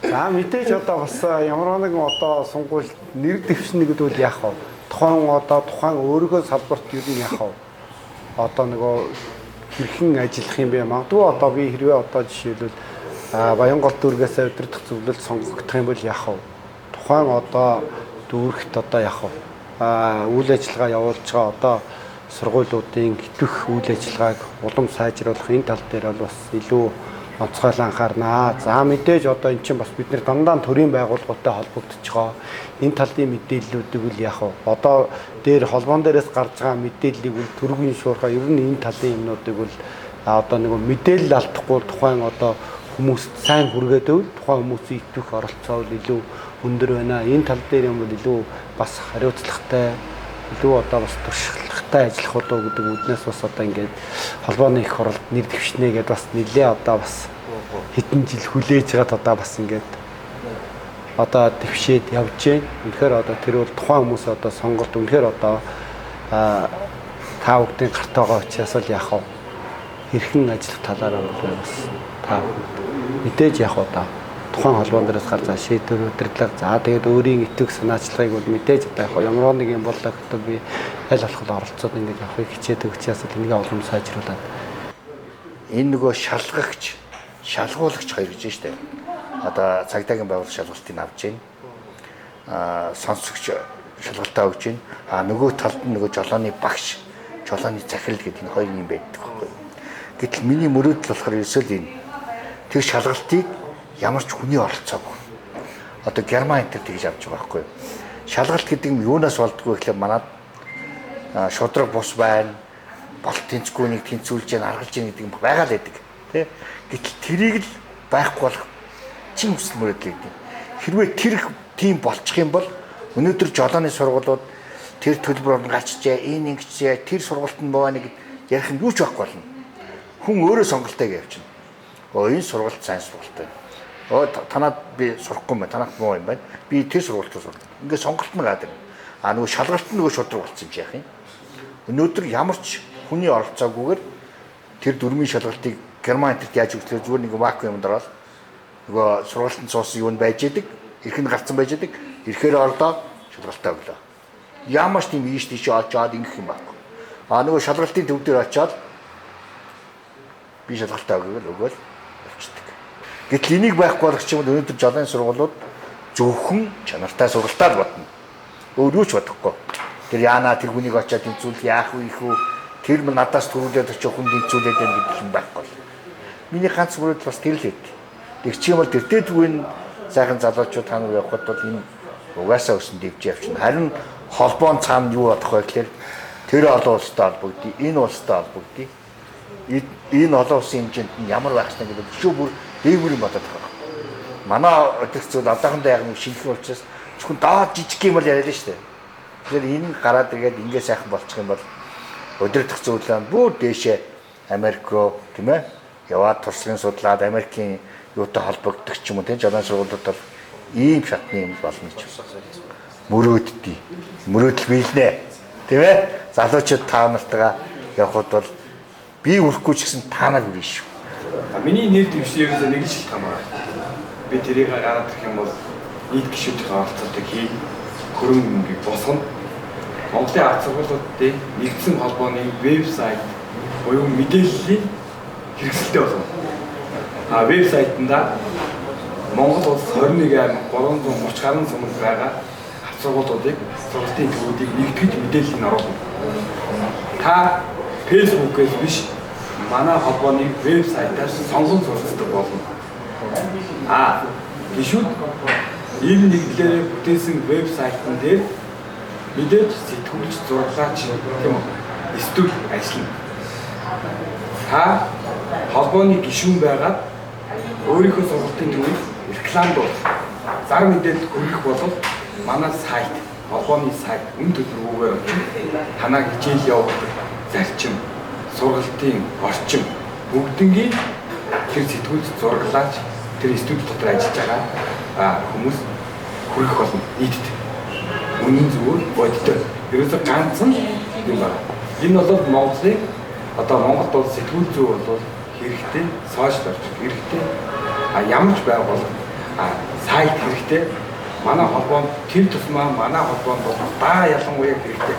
Speaker 4: За мэдээж одоо бас ямар нэгэн одоо сунгуульд нэр дэвшнэ гэдэг үл яах вэ? Тухайн өөрийнхөө салбарт юу юм яах вэ? Одоо нөгөө хэрхэн ажиллах юм бэ? Магадгүй одоо би хэрвээ одоо жишээлбэл Баянгол дүүргээс удирдах зөвлөлд сонгогдох юм бол яах вэ? Тухайн одоо дүүрэгт одоо яах вэ? Үйл ажиллагаа явуулж байгаа одоо сургуулиудын итгэх үйл ажиллагааг улам сайжруулах энэ тал дээр бол бас илүү онцгойлон анхаарнаа. За мэдээж одоо эн чинь бас бид нэр дандаа төрийн байгууллагатай холбогдож байгаа. Энэ талын мэдээллүүдийг үл яах вэ? Одоо дээр холбоон дээрээс гарч байгаа мэдээллийг үл төргийн шуурхаа ер нь энэ талын юмнуудыг үл одоо нэг мэдээлэл алдахгүй тухайн одоо хүмүүст сайн хүргээд өв тухайн хүмүүсийн итгэх оролцоо илүү өндөр байна. Энэ тал дээр юм бол илүү бас хариуцлагатай илүү одоо бас туршлагатай ажиллах удаа гэдэг үднээс бас одоо ингээд холбооны их оролт нэр дэвшнэ гэдээ бас нэлээ одоо бас хэдэн жил хүлээж байгаад одоо бас ингээд одоо дэвшээд явж байна. Үнэхээр одоо тэр бол тухайн хүмүүс одоо сонголт үнэхээр одоо та бүдгийн гарт байгаа учраас л яах вэ? Хэрхэн ажиллах талаараа бол бас та мэдээж яах вэ одоо тухайн холбоон дээрээс гарч байгаа шийдвэр удирдлага за тэгээд өөрийн итгэх санаачлагыг бол мэдээж одоо яг ямар нэг юм боллоо гэдэг би аль болох оролцоод ингэж авахыг хичээдэг учраас тэнийг олон сайжруулад
Speaker 2: энэ нөгөө шалгагч шалгуулагч хоёр гэж штэ. Одоо цагдаагийн байгууллага шалгалтыг авч байна. Сонсогч шалгалтаа өгч байна. Нөгөө талд нь нөгөө жолооны багш, жолооны захирал гэдэг энэ хоёр юм байдаг байхгүй. Гэтэл миний мөрөөдөл болохоор ерөөсөө энэ тэг шалгалтыг ямар ч хүний оролцоогүй. Одоо Герман энтер тэгж авч байгаа байхгүй. Шалгалт гэдэг нь юунаас болдгоо гэхлээр манад шудраг бус байна. Болт тэнцгүй нэг тэнцүүлж яан аргалж яан гэдэг юм байгаа л байдаг. Тэ? Гэтэл тэрийг л байхгүй болох чин хүсэл мөрөөдөл гэдэг. Хэрвээ тэр тийм болчих юм бол өнөөдөр жолооны сургуулиуд тэр төлбөр гачжээ, энэ ингэжээ, тэр сургуульд нь боваа нэг ярих нь юу ч байхгүй болно. Хүн өөрөө сонголтоо явуулчихна. Энэ сургуульд сайн сургуультай. Танад би сурахгүй юм байна. Танах муу юм байна. Би тэр сургуульд сурна. Ингээд сонголт нь гадаг. Нөгөө шалгалт нь нөгөө шудраг болсон юм яах юм. Өнөөдөр ямар ч хүний оролцоогүйгээр тэр дөрмийн шалгалтыг Герман энтерт яаж өгчлөө зүгээр нэг вакуумд ороод нөгөө сургалтын цуусан юу байж идэг, эрхэнд гарцсан байж идэг, эрхээр орлоо шалгалтаа өглөө. Ямар ч тийм ийш тийш очоод ингэх юм байхгүй. Нөгөө шалгалтын төв дээр очоод би шалгалтаа өгөөл болчихдог. Гэтэл энийг байхгүй болох ч юм бол өнөөдөр жолооны сургуулиуд зөвхөн чанартай сургалтаар бодно. Өөр юу ч бодохгүй. Тэр яана тэр хүнийг очоод тэнцүүл яах вэ их үү? Тэр надаас төрүүлээд очиж хүн тэнцүүлээд байна гэдэг юм байхгүй. Миний ганц мөрөдөл бас тэр л хэд. Тэр чи юм бол тэр дээдгүй сайхан залуучууд та нар явхад бол энэ угаасаа өсөн дэвж явчихна. Харин холбоон цаана юу бодох вэ гэхээр тэр олон улстай холбогдъё, энэ улстай холбогдъё. Энэ олон улсын хэмжээнд нь ямар байх ёстой гэдэг шүү бүр дээгүүр юм бодоод байгаа. Манай өдөрт зүйл одоохондоо яг нэг шинхэн учраас зөвхөн доод жижиг юм бол яриад нь шүү дээ. Тэгэхээр энэ гараад ирээд ингээ сайхан болчих юм бол өдөртөх зүйлээ бүр дээшээ Америк руу тийм ээ яваад туршлагын судлаад Америкийн юутай холбогддог ч юм уу тийм жолооны сургуулиуд бол ийм шатны юм болно гэж мөрөөддөг. Мөрөөдөл биелнэ. Тийм ээ залуучууд та нартайгаа явхад бол би үрхгүй ч гэсэн та нар үрнэ шүү.
Speaker 5: Миний нэр дэвшээс нэг л шилт хамаа. Би тэрийг гараад ирэх юм бол нийт гишүүдийн оролцоотой хий хөрөнгө босгоно. Монголын ард сургуулиудын нэгдсэн холбооны вебсайт буюу мэдээллийн хэрэгсэлтэй болно. Вебсайтанда Монгол улс 21 аймаг 330 гаруй суманд байгаа ард сургуулиудыг сургалтын төвүүдийг нэгтгэж мэдээллийг оруулна. Та Facebook-ээс биш манай холбооны вебсайтаас сонгон суралцдаг болно. Гишүүд ийм нэглэлээр бүтээсэн вебсайтн дээр мэдээж сэтгүүлч зураглаач тийм үү эсвэл ажиллана. Та холбооны гишүүн байгаад өөрийнхөө сургалтын төвийг рекламдуул. Зар мэдээлэл хүргэх бол манай сайт, холбооны сайт үн төлбөргүйгээр танаа хичээл явуулдаг зарчим, сургалтын орчин бүгднийг тэр сэтгүүлч зураглаач тэр студи дотор ажиллаж байгаа хүмүүс хүргэх болно нийтэд. Үнэн зүгээр бодтой. Ерөөсөө ганцхан юм байна. Энэ бол Монголын одоо Монголд бол сэтгүүл зүй бол хэрэгтэй, сошиал орчин хэрэгтэй. Ямар ч байгуул сайт хэрэгтэй. Манай холбоонд тэр тусмаа манай холбоонд бол ялангуяа хэрэгтэй.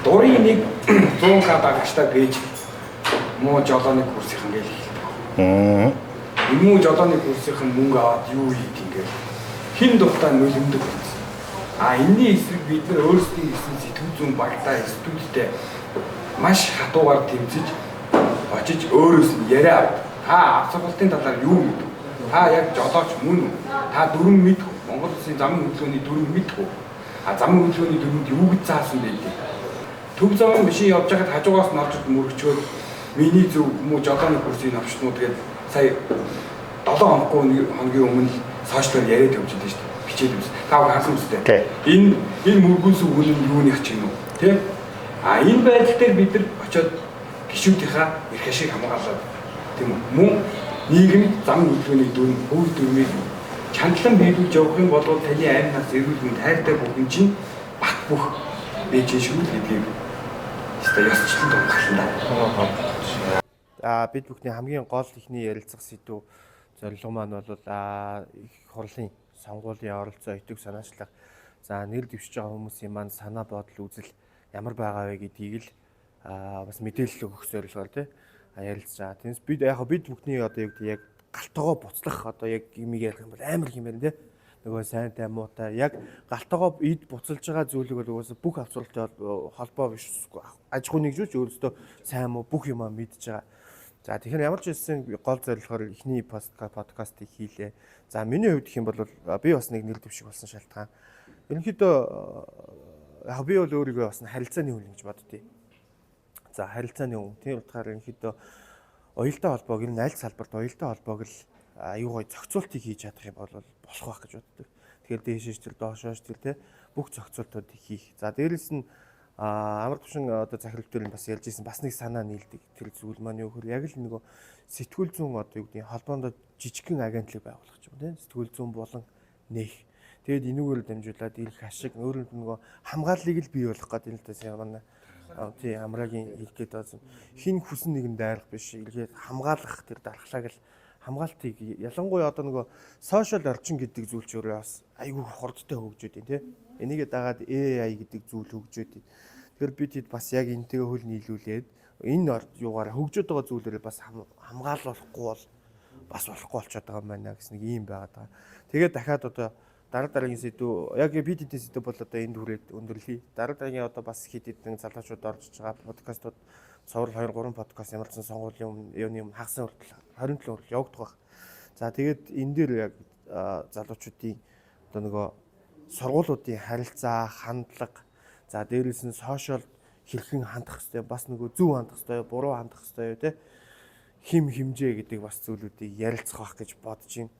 Speaker 5: Дурын нэг 100к дагагчтай пэйж муу жолооны курсийнхан гэж хэлдэг. Муу жолооны курсийнхан мөнгө аваад юу хийх ингээд хин дуртай нөлөмдөг болсон. Энэний эсрэг бид нар өөрсдийн гэсэн сэтгүүл зүйн багтаа институттэй маш хатуугаар тэмцэж очиж өөрөөс нь яриа авд. Та авцгалтын талаар юу мэдв? Та яг жолооч мөн үү? Та дүрм мэдв? Монгол Улсын замын хөдөлгөөний дүрм мэдв үү? Замын хөдөлгөөний дүрмд юу гэж заасан бэ? Төв замын машин явж байхад хажуугаас нь орж мөрөгчөөд миний зөв муу жолооны курсын авчнууд гээд сая 7 хоногийн өмнө сошиалаар яриад явж байдаг шүү дээ. Бичээд үзсэн. Та харсан үстэй. Энэ мөргөөс өгөн нь юуны хач юм уу? Тэ? Энэ байдал дээр бид нар очиод гишүүдийнхаа эрх ашиг хамгаалаад тийм үү? Мөн нийгэм зам хөдөлгөөний дүрм, хөв дүрмийг чандлан биелүүлж явах юм бол таны аймнаас эрүүл мэнд хайртай бүхэн чинь бат бөх бэж шүү гэдгийг өстой ёсчлон тунгаална.
Speaker 1: Бид бүхний хамгийн гол ихний ярилцах сэдв зорилго маань бол их хурлын сонгуулийн оролцоо итэг санаачлах. За нэр дэвшиж байгаа хүмүүсийн маань санаа бодол үзэл ямар байгаа вэ гэдгийг л бас мэдээлэл өгөх зорилгоор тий ярилцж байгаа. Тэгээс бид бүхний одоо яг галтгоо буцлах одоо яг юмыг ярих юм бол амар хэмээр тий нөгөө сайнтай муутай яг галтгоо эд буцалж байгаа зүйлийг бол угаасаа бүх авцруулалттай холбоо биш аж ахуйн нэгжүүч өөрөөсөө сайн муу бүх юмаа мэдж байгаа. За тэгэхээр ямар ч хэлсэн гол зорилгоор эхний подкастыг хийлээ. За миний хувьд гэх юм бол би бас нэг нэр дэвшиг болсон шалтгаан. Ерөнхийдөө би бол өөрийгөө бас харилцааны хүн гэж боддتي. За харилцааны хүн. Тийм утгаараа ерөнхийдөө уялдаа холбоог энэ аль салбарт уялдаа холбоог л аюу гой зохицуултыг хийж чадах юм бол болох байх гэж боддог. Тэгэхээр дээшээч тэр доошооч тэр те бүх зохицуултуудыг хийх. За дээрэс нь амар тушин одоо захирал дээр бас ярьж ирсэн бас нэг санаа нийлдэг. Тэр зүйл маань юу гэхээр яг л нөгөө сэтгүүл зүүн одоо юу гэдэг холбоонд жижигхэн агентлаг байгуулах юм тийм сэтгүүл зүүн болон нээх. Тэгэд энүүгээр дамжуулаад ирэх ашиг өөрөнд нөгөө хамгааллыг л бий болгох гэдэг л дээ манай тий амрагийн хэлэх гээд байгаа. Хин хүсэн нэгэн дайрах биш илгээд хамгаалах тэр дархлааг л хамгаалтыг ялангуяа одоо нөгөө сошиал орчин гэдэг зүйл ч өөрөө бас айгүй хурдтай хөгжөөд байна тий. Энийгээ дагаад AI гэдэг зүйл хөгжөөд байна. Тэгэхээр бид хэд бас яг энтэйгээ хөл нийлүүлээд энэ юугаар хөгжөөд байгаа зүйлээрээ бас хамгаалуулахгүй бол бас болохгүй болчиход байгаа юм байна гэсэн нэг юм байгаад байгаа. Тэгээд дахиад одоо дараагийн сэдв яг бид хэдийн сэдв бол одоо энд хүрээд өндөрлөе. Дараагийн одоо бас хэд хэдэн залуучууд орж байгаа подкастууд цоврал 2 3 подкаст ямар ч сонгуулийн юуны хагас хүртэл 27 хүртэл явагдах байх. За тэгээд энэ дээр яг залуучуудын одоо нөгөө сургуулиудын харилцаа, хандлага, за дээрээс нь сошиал хэрхэн хандах хэвтэй, бас нөгөө зөв хандах хэвтэй, буруу хандах хэвтэй те хим хэмжээ гэдэг бас зүйлүүдийг ярилцах байх гэж бодож байна.